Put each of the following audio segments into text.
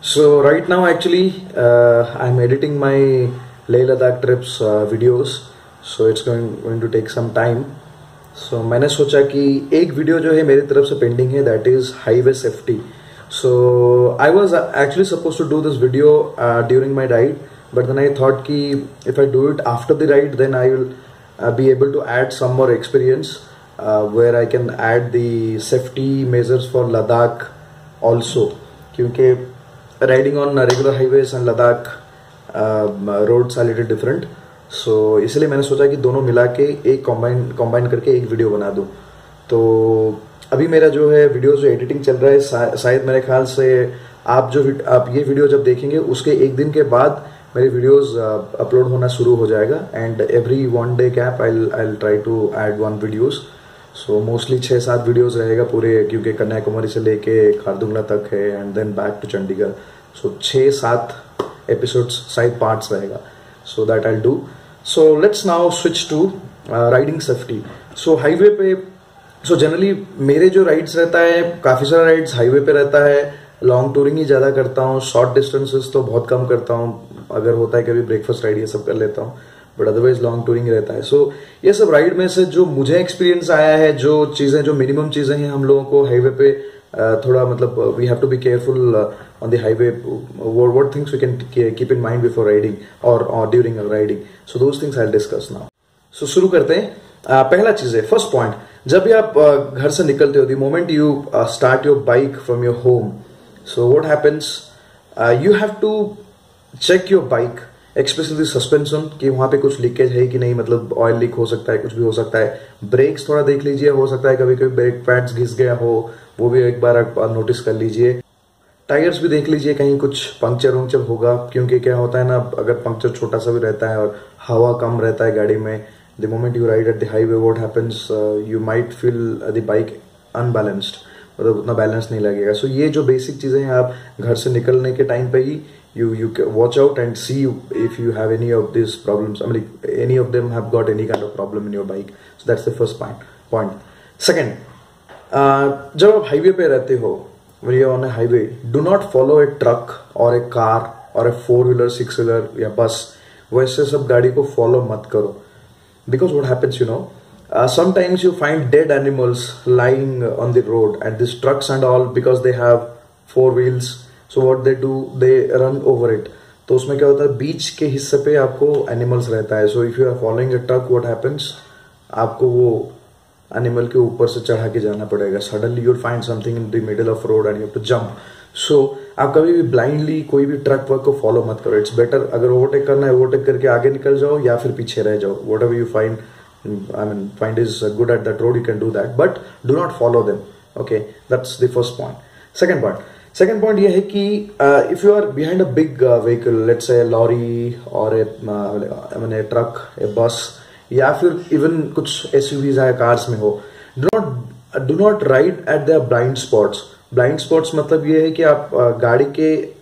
So right now actually I'm editing my Leh Ladakh trips videos, so it's going to take some time. So मैंने सोचा कि एक video जो है मेरी तरफ से पेंडिंग है, that is highway safety. So I was actually supposed to do this video during my ride, but then I thought कि if I do it after the ride, then I will be able to add some more experience where I can add the safety measures for Ladakh also. क्योंकि riding on regular highways and Ladakh roads are little different. So इसलिए मैंने सोचा कि दोनों मिला के एक combine करके एक वीडियो बना दूं. तो अभी मेरा जो है वीडियो जो एडिटिंग चल रहा है, शायद मेरे ख्याल से आप ये वीडियो जब देखेंगे उसके एक दिन के बाद मेरे वीडियोस अपलोड होना शुरू हो जाएगा. And every 1 day gap I try to add 1 videos. So mostly 6-7 videos रहेगा पूरे, क्योंकि कन्याकुमारी से लेके खारदुंगला तक है and then back to Chandigarh. So 6-7 episodes side parts रहेगा. So that I do. So let's now switch to riding safety. So highway पे generally मेरे जो राइड्स रहता है, काफी सारा राइड्स हाईवे पे रहता है. लॉन्ग टूरिंग ही ज्यादा करता हूँ, शॉर्ट डिस्टेंसेस तो बहुत कम करता हूँ. अगर होता है कभी ब्रेकफास्ट राइड ये सब कर लेता हूँ, बट अदरवाइज लॉन्ग टूरिंग रहता है. सो ये सब राइड में से जो मुझे एक्सपीरियंस आया है, जो चीजें, जो मिनिमम चीजें हैं हम लोगों को हाईवे पे थोड़ा मतलब we have to be careful on the highway. What things we can keep in mind before riding और during riding. So those things I will discuss now. So शुरू करते हैं. पहला चीज है, फर्स्ट पॉइंट, जब भी आप घर से निकलते हो, the moment you start your bike from your home, so what happens, you have to check your bike, especially suspension, कि वहां पे कुछ लीकेज है कि नहीं. मतलब ऑयल लीक हो सकता है, कुछ भी हो सकता है. ब्रेक्स थोड़ा देख लीजिए, हो सकता है कभी कभी ब्रेक पैड्स घिस गया हो, वो भी एक बार आप नोटिस कर लीजिए. टायर्स भी देख लीजिए, कहीं कुछ पंक्चर वंक्चर होगा, क्योंकि क्या होता है ना, अगर पंक्चर छोटा सा भी रहता है और हवा कम रहता है गाड़ी में, the moment you ride at the highway, what happens, you might feel the bike unbalanced, मतलब उतना बैलेंस नहीं लगेगा. सो ये जो बेसिक चीजें हैं, आप घर से निकलने के टाइम पे ही you watch out and see if you have any of these problems. I mean, any of them have got any kind of problem in your bike. So that's the first point. Second, जब आप highway पे रहते हो, when you are on a highway, do not follow a truck or a car or a 4-wheeler, 6-wheeler या बस, वैसे सब गाड़ी को follow मत करो. Because what happens, you know, sometimes you find dead animals lying on the road, and these trucks and all, because they have 4 wheels. So what they do, they run over it. तो उसमें क्या होता है, बीच के हिस्से पे आपको animals रहता है. So if you are following a truck, what happens, आपको वो एनिमल के ऊपर से चढ़ा के जाना पड़ेगा. Suddenly you will find something in the middle of road and you have to jump. So आप कभी भी ब्लाइंडली कोई भी ट्रक वर्क को फॉलो मत करो. इट्स बेटर, अगर ओवरटेक करना है, ओवरटेक करके आगे निकल जाओ या फिर पीछे रह जाओ. Whatever you find is good at that road, you can do that, but do not follow them. Okay, that's the first point. Second point ये है कि if you are behind a big vehicle, let's say lorry और a truck, ए बस, या फिर even कुछ SUVs या cars में हो, do not ride at the blind spots. Blind spots मतलब ये है कि आप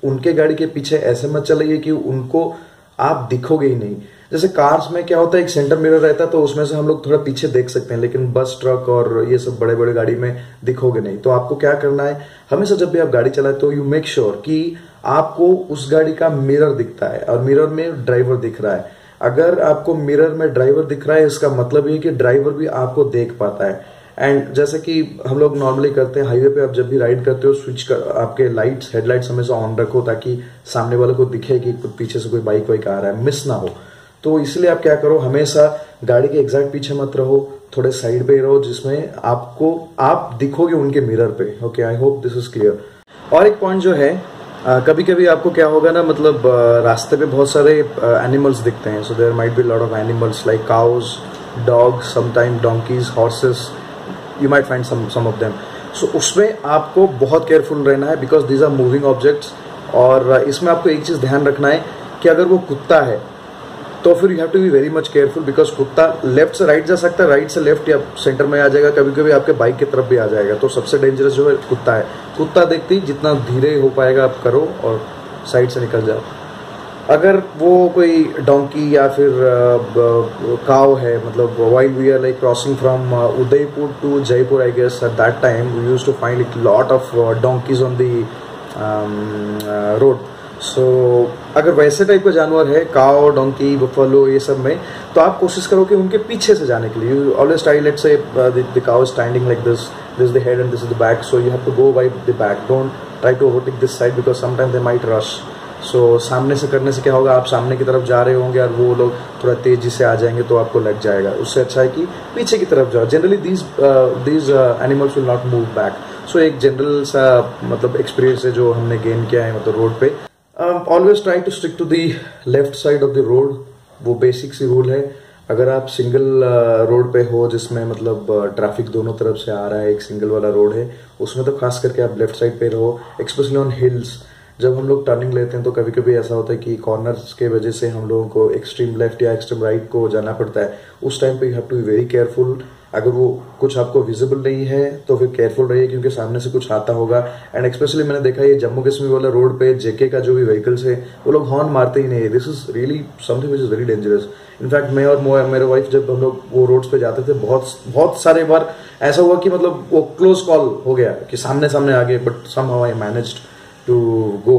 उनके गाड़ी के पीछे ऐसे मत चलाइए कि उनको आप दिखोगे ही नहीं. जैसे कार्स में क्या होता है, एक सेंटर मिरर रहता है, तो उसमें से हम लोग थोड़ा पीछे देख सकते हैं, लेकिन बस, ट्रक और ये सब बड़े बड़े गाड़ी में दिखोगे नहीं. तो आपको क्या करना है, हमेशा जब भी आप गाड़ी चलाते हो, यू मेक श्योर कि आपको उस गाड़ी का मिरर दिखता है और मिरर में ड्राइवर दिख रहा है. अगर आपको मिरर में ड्राइवर दिख रहा है, इसका मतलब ये कि ड्राइवर भी आपको देख पाता है. एंड जैसे कि हम लोग नॉर्मली करते हैं हाईवे पे, आप जब भी राइड करते हो, आपके लाइट्स, हेडलाइट्स हमेशा ऑन रखो, ताकि सामने वाले को दिखे कि पीछे से कोई बाइक वाइक आ रहा है, मिस ना हो. तो इसलिए आप क्या करो, हमेशा गाड़ी के एग्जैक्ट पीछे मत रहो, थोड़े साइड पे ही रहो, जिसमें आप दिखोगे उनके मिरर पे. Okay, I hope this is clear. और एक पॉइंट जो है, कभी कभी आपको क्या होगा ना, मतलब रास्ते पे बहुत सारे एनिमल्स दिखते हैं. So there might be lot of animals like cows, dogs, sometime donkeys, horses, you might find some of them. So उसमें आपको बहुत केयरफुल रहना है, because these are moving objects. और इसमें आपको एक चीज ध्यान रखना है कि अगर वो कुत्ता है तो फिर you have to be very much careful, because कुत्ता लेफ्ट से राइट जा सकता है, राइट से लेफ्ट या सेंटर में आ जाएगा, कभी कभी आपके बाइक की तरफ भी आ जाएगा. तो सबसे डेंजरस जो है कुत्ता है. कुत्ता देखते ही जितना धीरे हो पाएगा आप करो और साइड से निकल जाओ. अगर वो कोई डोंकी या फिर काव है, मतलब while we are like crossing from Udaipur to Jaipur, I guess at that time we used to find like lot of donkeys on the road. So अगर वैसे टाइप का जानवर है, काउ, डोंकी, बफलो, ये सब में, तो आप कोशिश करो कि उनके पीछे से जाने के लिए। You always try, let's say the cow is standing like this is the head and this is the back, so you have to go by the back, don't try to overtake this side because sometime they might rush. So सामने से करने से क्या होगा, आप सामने की तरफ जा रहे होंगे और वो लोग थोड़ा तेजी से आ जाएंगे तो आपको लग जाएगा। उससे अच्छा है कि पीछे की तरफ जाओ। Generally these animals will not move back. So एक जनरल सा मतलब एक्सपीरियंस है जो हमने गेन किया है मतलब रोड पे। Always try to stick to the left side of the road, वो बेसिक सी रूल है। अगर आप सिंगल रोड पे हो जिसमें मतलब ट्रैफिक दोनों तरफ से आ रहा है, एक सिंगल वाला रोड है, उसमें तो खास करके आप लेफ्ट साइड पे रहो। एक्सपेशली ऑन हिल्स, जब हम लोग टर्निंग लेते हैं तो कभी कभी ऐसा होता है कि कॉर्नर्स के वजह से हम लोगों को एक्सट्रीम लेफ्ट या एक्सट्रीम राइट को जाना पड़ता है। उस टाइम पे you have to be very careful. अगर वो कुछ आपको विजिबल नहीं है तो फिर केयरफुल रहिए, क्योंकि सामने से कुछ आता होगा। एंड स्पेशली मैंने देखा है जम्मू कश्मीर वाला रोड पे जेके का जो भी व्हीकल्स है वो लोग हॉर्न मारते ही नहीं है। This is really something which is very dangerous. In fact मैं और मेरे वाइफ जब हम लोग वो रोड्स पे जाते थे, बहुत सारे बार ऐसा हुआ कि मतलब वो क्लोज कॉल हो गया कि सामने सामने आ गए, but somehow I managed to go,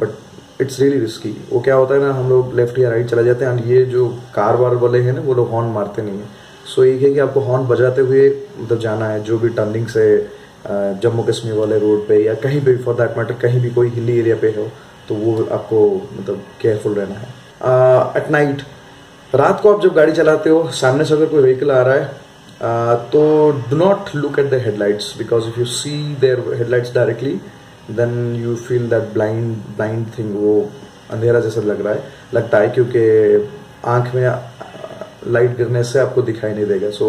but it's really risky. वो क्या होता है ना, हम लोग लेफ्ट या राइट चला जाते हैं, और ये जो कार वार वाले हैं ना वो लोग हॉर्न मारते नहीं है। सो एक है कि आपको हॉर्न बजाते हुए मतलब जाना है, जो भी टर्निंग से जम्मू कश्मीर वाले रोड पे या कहीं पे फॉर दैट मैटर कहीं भी कोई हिली एरिया पे हो तो वो आपको मतलब केयरफुल रहना है। एट नाइट, रात को आप जब गाड़ी चलाते हो, सामने से अगर कोई व्हीकल आ रहा है तो do not look at the headlights, because if you see their headlights directly then you feel that blind thing, वो अंधेरा जैसा लगता है क्योंकि आंख में लाइट गिरने से आपको दिखाई नहीं देगा। So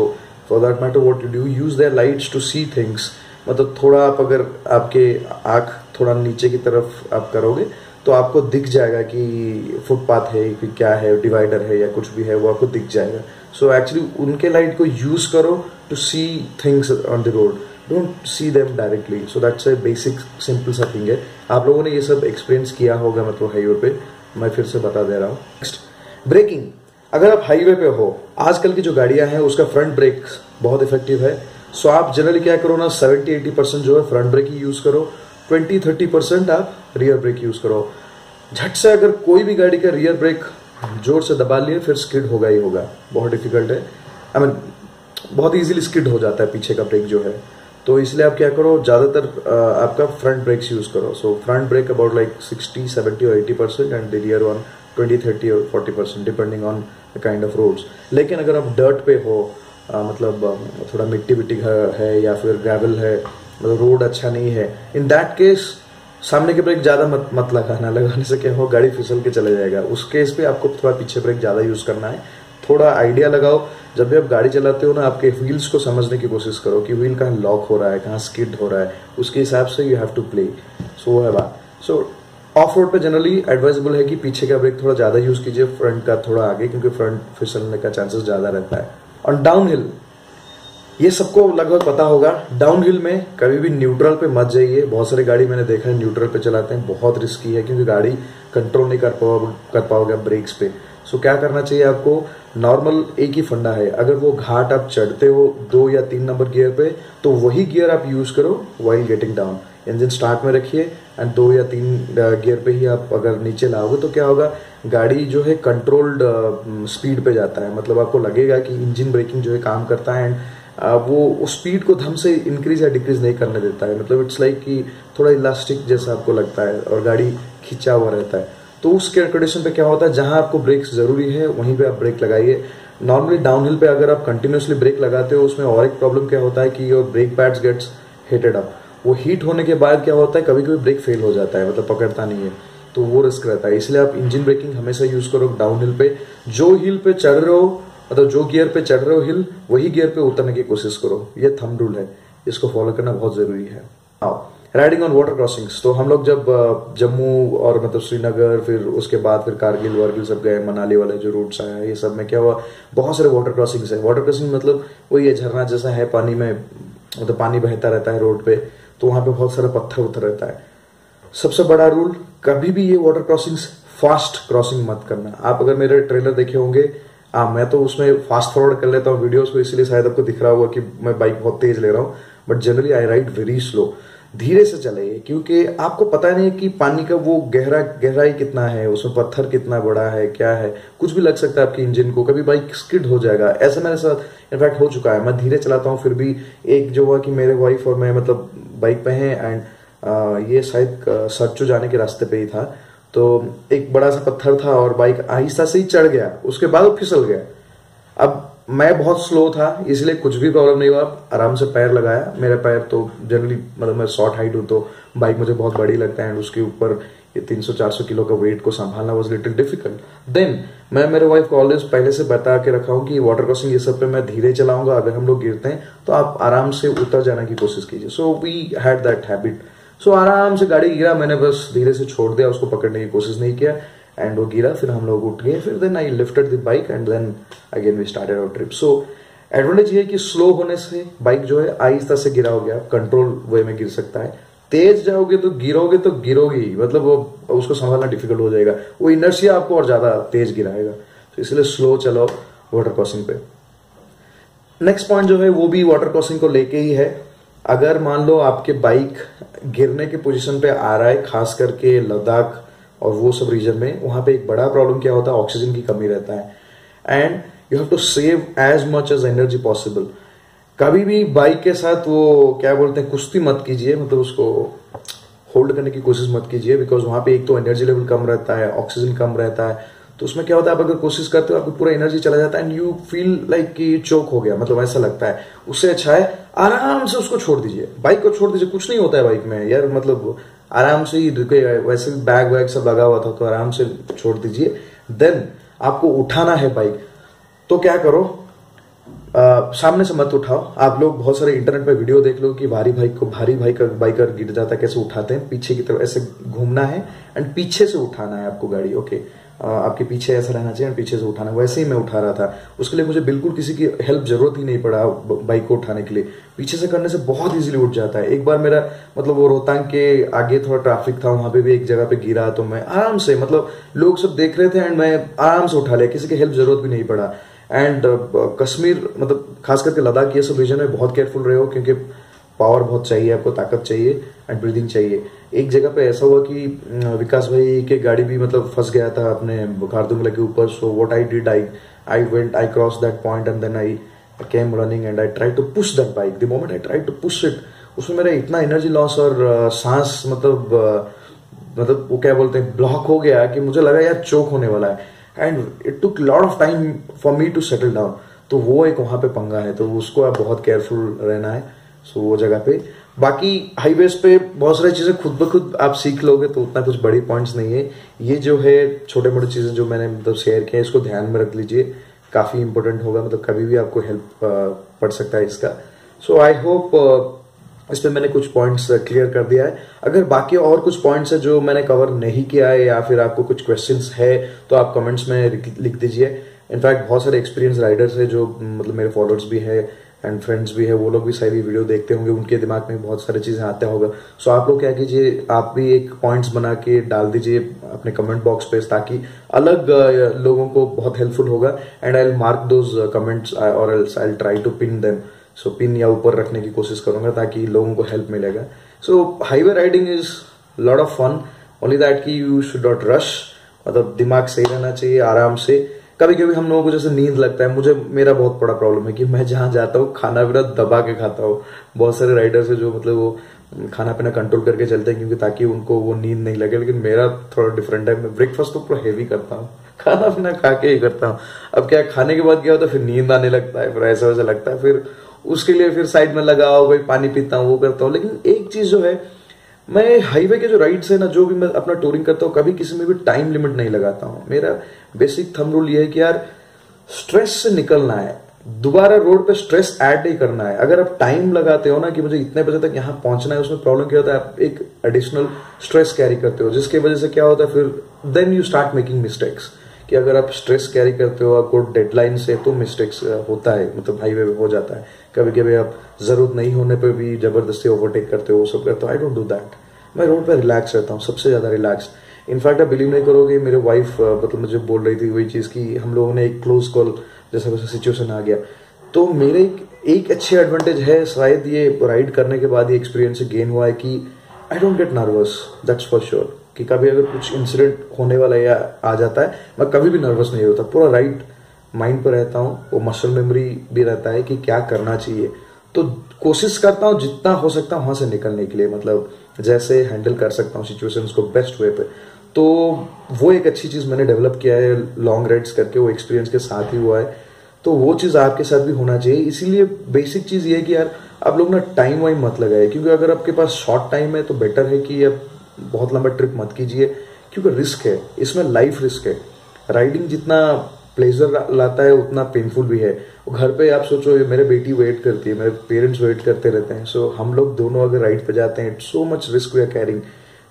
for that matter what you do, use their lights to see things. मतलब थोड़ा आप अगर आपके आंख थोड़ा नीचे की तरफ आप करोगे तो आपको दिख जाएगा कि फुटपाथ है कि क्या है, डिवाइडर है या कुछ भी है, वो आपको दिख जाएगा। सो एक्चुअली उनके लाइट को यूज करो to see things on the road, don't see them directly. So that's a basic simple सा थिंग है। आप लोगों ने ये सब एक्सपीरियंस किया होगा मतलब हाईवे पे, मैं फिर से बता दे रहा हूँ। Next, braking. अगर आप हाईवे पे हो, आजकल की जो गाड़ियां हैं उसका फ्रंट ब्रेक बहुत इफेक्टिव है। सो आप जनरली क्या करो ना, 70-80% जो है फ्रंट ब्रेक ही यूज करो, 20-30% आप रियर ब्रेक यूज करो। झट से अगर कोई भी गाड़ी का रियर ब्रेक जोर से दबा लिए फिर स्किड होगा ही होगा, बहुत डिफिकल्ट है। आई मीन बहुत इजीली स्किड हो जाता है पीछे का ब्रेक जो है। तो इसलिए आप क्या करो, ज्यादातर आपका फ्रंट ब्रेक्स यूज करो। So front brake about like 60, 70 और 80% एंड द रियर वन 20, 30 और 40% depending on the kind of roads. लेकिन अगर आप डर्ट पे हो, मतलब थोड़ा मिट्टी है या फिर ग्रेवल है, मतलब रोड अच्छा नहीं है, इन दैट केस सामने के ब्रेक ज्यादा मत लगाने से क्या हो, गाड़ी फिसल के चले जाएगा। उस केस पे आपको थोड़ा पीछे ब्रेक ज्यादा यूज करना है। थोड़ा आइडिया लगाओ, जब भी आप गाड़ी चलाते हो ना, आपके व्हील्स को समझने की कोशिश करो कि व्हील कहाँ लॉक हो रहा है, कहाँ स्किड हो रहा है, उसके हिसाब से यू हैव टू प्ले। सो वो है बात। सो ऑफ रोड पे जनरली एडवाइजेबल है कि पीछे का ब्रेक थोड़ा ज्यादा यूज कीजिए, फ्रंट का थोड़ा आगे, क्योंकि फ्रंट फिसलने का चांसेस ज्यादा रहता है। और डाउन हिल, ये सबको लगभग पता होगा, डाउन हिल में कभी भी न्यूट्रल पे मत जाइए। बहुत सारी गाड़ी मैंने देखा है न्यूट्रल पे चलाते हैं, बहुत रिस्की है क्योंकि गाड़ी कंट्रोल नहीं कर पाओगे ब्रेक्स पे। सो क्या करना चाहिए आपको, नॉर्मल एक ही फंडा है, अगर वो घाट आप चढ़ते हो 2 या 3 नंबर गियर पे तो वही गियर आप यूज करो while getting down. Engine start में रखिए एंड 2 या 3 गियर पे ही आप अगर नीचे लाओगे तो क्या होगा, गाड़ी जो है कंट्रोल्ड स्पीड पे जाता है। मतलब आपको लगेगा कि इंजन ब्रेकिंग जो है काम करता है एंड वो उस स्पीड को धम से इंक्रीज या डिक्रीज नहीं करने देता है। मतलब इट्स लाइक कि थोड़ा इलास्टिक जैसा आपको लगता है और गाड़ी खिंचा हुआ रहता है। तो उस कंडीशन पे क्या होता है, जहां आपको ब्रेक्स जरूरी है वहीं पे आप ब्रेक लगाइए। नॉर्मली डाउनहिल पे अगर आप कंटिन्यूसली ब्रेक लगाते हो, उसमें और एक प्रॉब्लम क्या होता है कि your brake pads gets heated up. वो हीट होने के बाद क्या होता है, कभी कभी ब्रेक फेल हो जाता है, मतलब पकड़ता नहीं है, तो वो रिस्क रहता है। इसलिए आप इंजन ब्रेकिंग हमेशा यूज करो डाउनहिल पे। जो हिल पे चढ़ रहे हो, मतलब जो गियर पे चढ़ रहे हो हिल, वही गियर पे उतरने की कोशिश करो। ये थंब रूल है, इसको फॉलो करना बहुत जरूरी है। आओ, राइडिंग ऑन वाटर क्रॉसिंग्स। तो हम लोग जब जम्मू और मतलब श्रीनगर, फिर उसके बाद फिर कारगिल वारगिल सब गए, मनाली वाले जो रूट्स आया, ये सब में क्या हुआ, बहुत सारे वाटर क्रॉसिंग्स है। वाटर क्रॉसिंग मतलब वही है, झरना जैसा है, पानी में मतलब पानी बहता रहता है रोड पे, तो वहां पे बहुत सारा पत्थर उतर रहता है। सबसे बड़ा रूल, कभी भी ये वाटर क्रॉसिंग्स फास्ट क्रॉसिंग मत करना। आप अगर मेरे ट्रेलर देखे होंगे, मैं तो उसमें फास्ट फॉरवर्ड कर लेता हूँ वीडियोस को, इसलिए शायद आपको दिख रहा होगा कि मैं बाइक बहुत तेज ले रहा हूँ, but generally I ride very slow. धीरे से चलाइए, क्योंकि आपको पता नहीं कि पानी का वो गहराई कितना है, उसमें पत्थर कितना बड़ा है, क्या है, कुछ भी लग सकता है आपके इंजन को, कभी बाइक स्किड हो जाएगा। ऐसा मेरे साथ इनफैक्ट हो चुका है। मैं धीरे चलाता हूँ, फिर भी एक जो हुआ कि मेरे वाइफ और मैं मतलब बाइक पे हैं एंड ये शायद सरचू जाने के रास्ते पे ही था, तो एक बड़ा सा पत्थर था और बाइक आहिस्ता से ही चढ़ गया, उसके बाद वो फिसल गया। अब मैं बहुत स्लो था, इसलिए कुछ भी प्रॉब्लम नहीं हुआ, आराम से पैर लगाया। मेरे पैर तो जनरली मतलब मैं शॉर्ट हाइट हूँ तो बाइक मुझे बहुत बड़ी लगता है एंड उसके ऊपर ये 300-400 किलो का वेट को संभालना वाज लिटिल डिफिकल्ट। देन मैं मेरे वाइफ को ऑलवेज पहले से बता के रखा हूँ कि वाटर क्रॉसिंग ये सब पे मैं धीरे चलाऊंगा, अगर हम लोग गिरते हैं तो आप आराम से उतर जाने की कोशिश कीजिए। So we had that habit. So आराम से गाड़ी गिरा, मैंने बस धीरे से छोड़ दिया, उसको पकड़ने की कोशिश नहीं किया एंड वो गिरा, फिर हम लोग उठ गए, फिर then I lifted the bike and then again we started our trip. So advantage ये है कि स्लो होने से बाइक जो है आहिस्ता से गिरा हो गया, कंट्रोल वे में गिर सकता है। तेज जाओगे तो गिरोगे ही, मतलब वो उसको संभालना डिफिकल्ट हो जाएगा, वो इनर्शिया आपको और ज्यादा तेज गिराएगा। तो इसलिए स्लो चलाओ वाटर क्रॉसिंग पे। नेक्स्ट पॉइंट जो है वो भी वाटर क्रॉसिंग को लेके ही है। अगर मान लो आपके बाइक गिरने की पोजीशन पे आ रहा है, खास करके लद्दाख और वो सब रीजन में, वहां पे एक बड़ा प्रॉब्लम क्या होता है, ऑक्सीजन की कमी रहता है and you have to save as much as energy possible. कभी भी बाइक के साथ वो क्या बोलते हैं कुश्ती मत कीजिए, मतलब उसको होल्ड करने की कोशिश मत कीजिए, बिकॉज वहां पे एक तो एनर्जी लेवल कम रहता है, ऑक्सीजन कम रहता है, तो उसमें क्या होता है आप अगर कोशिश करते हो आपको पूरा एनर्जी चला जाता है एंड यू फील लाइक कि चोक हो गया, मतलब ऐसा लगता है। उससे अच्छा है आराम से उसको छोड़ दीजिए, बाइक को छोड़ दीजिए, कुछ नहीं होता है बाइक में यार, मतलब आराम से ही वैसे बैग वैग सब लगा हुआ था तो आराम से छोड़ दीजिए। देन आपको उठाना है बाइक, तो क्या करो, सामने से मत उठाओ। आप लोग बहुत सारे इंटरनेट पे वीडियो देख लो कि भारी बाइकर गिर जाता है कैसे उठाते हैं, पीछे की तरफ ऐसे घूमना है एंड पीछे से उठाना है आपको गाड़ी, ओके आपके पीछे ऐसा रहना चाहिए, पीछे से उठाना। वैसे ही मैं उठा रहा था, उसके लिए मुझे बिल्कुल किसी की हेल्प जरूरत ही नहीं पड़ा बाइक को उठाने के लिए, पीछे से करने से बहुत इजीली उठ जाता है। एक बार मेरा मतलब वो रोहतांग के आगे थोड़ा ट्रैफिक था, वहां पे भी एक जगह पे गिरा तो मैं आराम से, मतलब लोग सब देख रहे थे एंड मैं आराम से उठा लिया, किसी की हेल्प जरूरत भी नहीं पड़ा। एंड कश्मीर मतलब खास करके लद्दाख ये सब रीजन में बहुत केयरफुल रहे हो, क्योंकि पावर बहुत चाहिए आपको, ताकत चाहिए एंड ब्रीदिंग चाहिए। एक जगह पे ऐसा हुआ कि विकास भाई के गाड़ी भी मतलब फंस गया था अपने खारदुंगला के ऊपर। So what I did, I cross that point and then I came running and I try to push that bike. The moment I try to push it, उसमें मेरा इतना एनर्जी लॉस और सांस मतलब वो क्या बोलते हैं ब्लॉक हो गया कि मुझे लगा यार चोक होने वाला है and it took lot of time for me to settle down. तो वो एक वहां पे पंगा है, तो उसको आप बहुत केयरफुल रहना है। सो वो जगह पे, बाकी हाईवेज पे बहुत सारी चीजें खुद ब खुद आप सीख लोगे, तो उतना कुछ बड़ी पॉइंट्स नहीं है। ये जो है छोटे मोटे चीजें जो मैंने मतलब शेयर किया, इसको ध्यान में रख लीजिए, काफी इंपॉर्टेंट होगा, मतलब कभी भी आपको हेल्प पड़ सकता है इसका। सो आई होप इस पे मैंने कुछ पॉइंट्स क्लियर कर दिया है। अगर बाकी और कुछ पॉइंट्स है जो मैंने कवर नहीं किया है या फिर आपको कुछ क्वेश्चंस है तो आप कमेंट्स में लिख दीजिए। इनफैक्ट बहुत सारे एक्सपीरियंस राइडर्स है जो मतलब मेरे फॉलोअर्स भी है एंड फ्रेंड्स भी है, वो लोग भी सारी वीडियो देखते होंगे, उनके दिमाग में बहुत सारी चीजें आते होगा। सो आप लोग क्या कीजिए, आप भी एक पॉइंट्स बना के डाल दीजिए अपने कमेंट बॉक्स पे, ताकि अलग लोगों को बहुत हेल्पफुल होगा। And I will mark those comments और I will try to pin them. So pin या ऊपर रखने की कोशिश करूंगा ताकि लोगों को हेल्प मिलेगा। So highway riding is lot of fun, only that कि यू शुड नॉट रश, मतलब दिमाग सही रहना चाहिए, आराम से। कभी कभी हम लोगों को जैसे नींद लगता है, मेरा बहुत बड़ा प्रॉब्लम है कि मैं जहां जाता हूँ खाना पीना दबा के खाता हूँ। बहुत सारे राइडर्स है जो मतलब वो खाना पीना कंट्रोल करके चलते हैं क्योंकि ताकि उनको वो नींद नहीं लगे, लेकिन मेरा थोड़ा डिफरेंट है। मैं ब्रेकफास्ट तो पूरा हेवी करता हूँ, खाना पीना खा के ही करता हूँ। अब क्या खाने के बाद क्या होता है, फिर नींद आने लगता है, फिर ऐसा वैसा लगता है, फिर उसके लिए फिर साइड में लगाओ, भाई पानी पीता हूँ, वो करता हूँ। लेकिन एक चीज जो है, मैं हाईवे के जो राइड्स है ना, जो भी मैं अपना टूरिंग करता हूँ, कभी किसी में भी टाइम लिमिट नहीं लगाता हूँ। मेरा बेसिक थंब रूल ये है कि यार स्ट्रेस से निकलना है, दोबारा रोड पे स्ट्रेस ऐड नहीं करना है। अगर आप टाइम लगाते हो ना कि मुझे इतने बजे तक यहाँ पहुंचना है, उसमें प्रॉब्लम क्या होता है, आप एक एडिशनल स्ट्रेस कैरी करते हो, जिसकी वजह से क्या होता है फिर then you start making mistakes. कि अगर आप स्ट्रेस कैरी करते हो आपको डेडलाइन से, तो मिस्टेक्स होता है, मतलब हाईवे पे हो जाता है। कभी कभी आप जरूरत नहीं होने पे भी जबरदस्ती ओवरटेक करते हो, वो सब करते हो। I don't do that. मैं रोड पे रिलैक्स रहता हूँ, सबसे ज्यादा रिलैक्स। इनफैक्ट आप बिलीव नहीं करोगे, मेरे वाइफ मतलब मुझे बोल रही थी वही चीज कि हम लोगों ने एक क्लोज कॉल जैसा वैसा सिचुएशन आ गया, तो मेरे एक अच्छी एडवांटेज है शायद ये राइड करने के बाद ये एक्सपीरियंस गेन हुआ है कि I don't get nervous, that's for sure. कि कभी अगर कुछ इंसिडेंट होने वाला या आ जाता है, मैं कभी भी नर्वस नहीं होता, पूरा राइट माइंड पर रहता हूँ। वो मसल मेमोरी भी रहता है कि क्या करना चाहिए, तो कोशिश करता हूँ जितना हो सकता है वहां से निकलने के लिए, मतलब जैसे हैंडल कर सकता हूँ सिचुएशंस को बेस्ट वे पे। तो वो एक अच्छी चीज मैंने डेवलप किया है लॉन्ग राइड्स करके, वो एक्सपीरियंस के साथ ही हुआ है। तो वो चीज आपके साथ भी होना चाहिए। इसीलिए बेसिक चीज ये है कि यार आप लोग ना टाइम वाइम मत लगाए, क्योंकि अगर आपके पास शॉर्ट टाइम है तो बेटर है कि आप बहुत लंबा ट्रिप मत कीजिए, क्योंकि रिस्क है इसमें, लाइफ रिस्क है। राइडिंग जितना प्लेजर लाता है उतना पेनफुल भी है। घर पे आप सोचो, मेरे बेटी वेट करती है, मेरे पेरेंट्स वेट करते रहते हैं, सो हम लोग दोनों अगर राइड पे जाते हैं, so much risk we are carrying.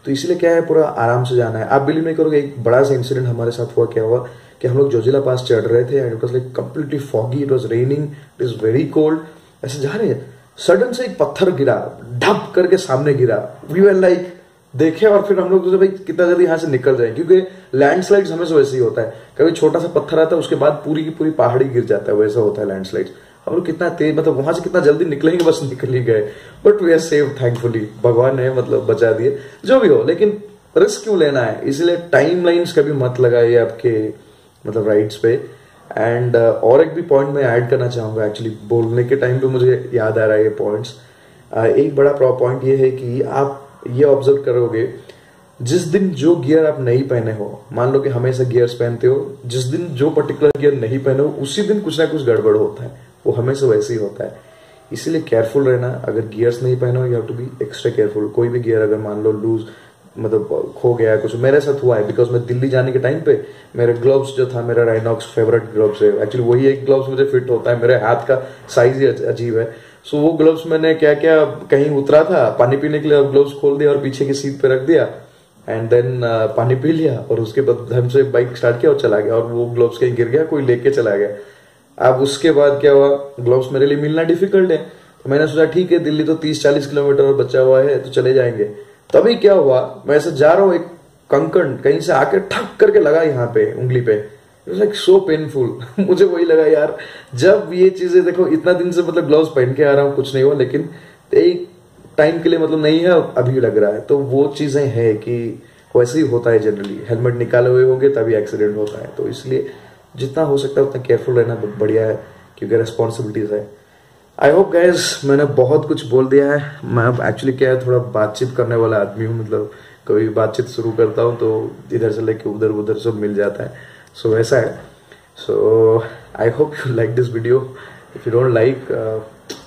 तो इसलिए क्या है, पूरा आराम से जाना है। आप बिलीव नहीं करोगे, एक बड़ा सा इंसिडेंट हमारे साथ हुआ। क्या हुआ कि हम लोग जोजिला पास चढ़ रहे थे and it was like completely foggy, it was raining, it is very cold. ऐसे जा रहे हैं, सडन से एक पत्थर गिरा, ढप करके सामने गिरा। वी वर लाइक देखे, और फिर हम लोग सोचे भाई कितना जल्दी यहाँ से निकल जाए, क्योंकि लैंडस्लाइड्स हमेशा वैसे ही होता है, कभी छोटा सा पत्थर आता है उसके बाद पूरी की पूरी पहाड़ी गिर जाता है, वैसा होता है लैंडस्लाइड्स। हम लोग कितना तेज, मतलब वहां से कितना जल्दी निकलेंगे, बस निकल ही गए। But we are save thankfully, भगवान ने मतलब बचा दिए, जो भी हो। लेकिन रिस्क क्यों लेना है, इसलिए टाइम लाइन्स कभी मत लगाइए आपके मतलब राइड्स पे। एंड और एक भी पॉइंट मैं ऐड करना चाहूंगा, एक्चुअली बोलने के टाइम पे मुझे याद आ रहा है ये पॉइंट्स। एक बड़ा पॉइंट ये है कि आप ये ऑब्जर्व करोगे, जिस दिन जो गियर आप नहीं पहने हो, मान लो कि हमेशा गियर्स पहनते हो, जिस दिन जो पर्टिकुलर गियर नहीं पहने हो उसी दिन कुछ ना कुछ गड़बड़ होता है, वो हमेशा वैसे ही होता है। इसीलिए केयरफुल रहना। अगर गियर्स नहीं पहने हो, you have to be extra careful. कोई भी गियर अगर मान लो लूज, मतलब खो गया कुछ, मेरे साथ हुआ है, बिकॉज मैं दिल्ली जाने के टाइम पे मेरे ग्लव्स जो था, मेरा राइनॉक्स फेवरेट ग्लव्स है एक्चुअली, वही एक ग्लव्स मुझे फिट होता है, मेरे हाथ का साइज ही अजीब है। सो वो ग्लव्स मैंने क्या क्या, कहीं उतरा था पानी पीने के लिए, ग्लव्स खोल दिया और पीछे की सीट पे रख दिया एंड देन पानी पी लिया, और उसके बाद ढंग से बाइक स्टार्ट किया और चला गया, और वो ग्लव्स कहीं गिर गया, कोई लेके चला गया। अब उसके बाद क्या हुआ, ग्लव्स मेरे लिए मिलना डिफिकल्ट है, तो मैंने सोचा ठीक है, दिल्ली तो 30-40 किलोमीटर और बचा हुआ है तो चले जाएंगे। तभी क्या हुआ, मैं ऐसे जा रहा हूँ, एक कंकड़ कहीं से आके ठक करके लगा यहाँ पे उंगली पे, लाइक सो पेनफुल। मुझे वही लगा यार, जब ये चीजें देखो, इतना दिन से मतलब ग्लव्स पहन के आ रहा हूँ, कुछ नहीं हुआ, लेकिन एक टाइम के लिए मतलब नहीं है, अभी लग रहा है। तो वो चीजें हैं कि वैसे ही होता है जनरली, हेलमेट निकाले हुए होंगे तभी एक्सीडेंट होता है। तो इसलिए जितना हो सकता है उतना केयरफुल रहना बढ़िया है, क्योंकि रेस्पॉन्सिबिलिटीज है। आई होप गाइज, मैंने बहुत कुछ बोल दिया है। मैं एक्चुअली क्या है, थोड़ा बातचीत करने वाला आदमी हूँ, मतलब कभी बातचीत शुरू करता हूँ तो इधर से लेके उधर उधर सब मिल जाता है, सो वैसा है। So I hope you like this video. If you don't like,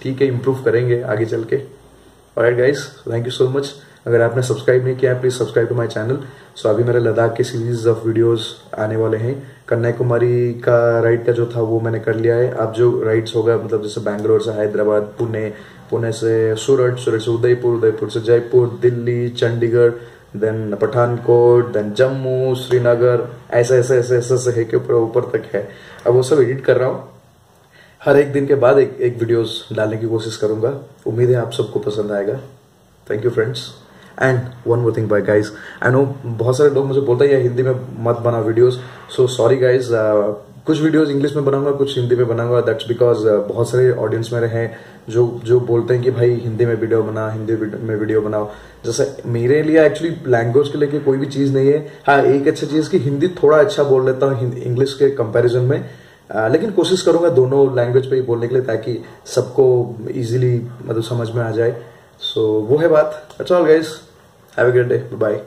ठीक है, इम्प्रूव करेंगे आगे चल के। Alright guys, thank you so much. अगर आपने सब्सक्राइब नहीं किया है, please subscribe to my channel. So अभी मेरे लद्दाख के सीरीज ऑफ वीडियोस आने वाले हैं। कन्याकुमारी का राइड का जो था वो मैंने कर लिया है। अब जो राइड्स होगा, मतलब जैसे बैंगलोर से हैदराबाद, पुणे से सूरत, सूरत से उदयपुर, उदयपुर से जयपुर, दिल्ली, चंडीगढ़, देन पठानकोट, देन जम्मू, श्रीनगर, ऐसे ऐसे ऐसे ऐसे ऐसे है कि ऊपर तक है। अब वो सब एडिट कर रहा हूँ, हर एक दिन के बाद एक वीडियोस डालने की कोशिश करूंगा। उम्मीद है आप सबको पसंद आएगा। Thank you friends. And one more thing bye guys, I know बहुत सारे लोग मुझे बोलते हैं हिंदी में मत बना वीडियोस, सो सॉरी गाइज। कुछ वीडियोस इंग्लिश में बनाऊंगा, कुछ हिंदी में बनाऊंगा। दैट्स बिकॉज बहुत सारे ऑडियंस मेरे हैं जो बोलते हैं कि भाई हिंदी में वीडियो बना, हिंदी में वीडियो बनाओ। जैसे मेरे लिए एक्चुअली लैंग्वेज के लिए कोई भी चीज नहीं है। हाँ, एक अच्छा चीज कि हिंदी थोड़ा अच्छा बोल लेता हूँ इंग्लिश के कंपैरिजन में, लेकिन कोशिश करूंगा दोनों लैंग्वेज पे ही बोलने के लिए, ताकि सबको इजीली मतलब समझ में आ जाए। सो वो है बात। That's all guys, have a great day, bye.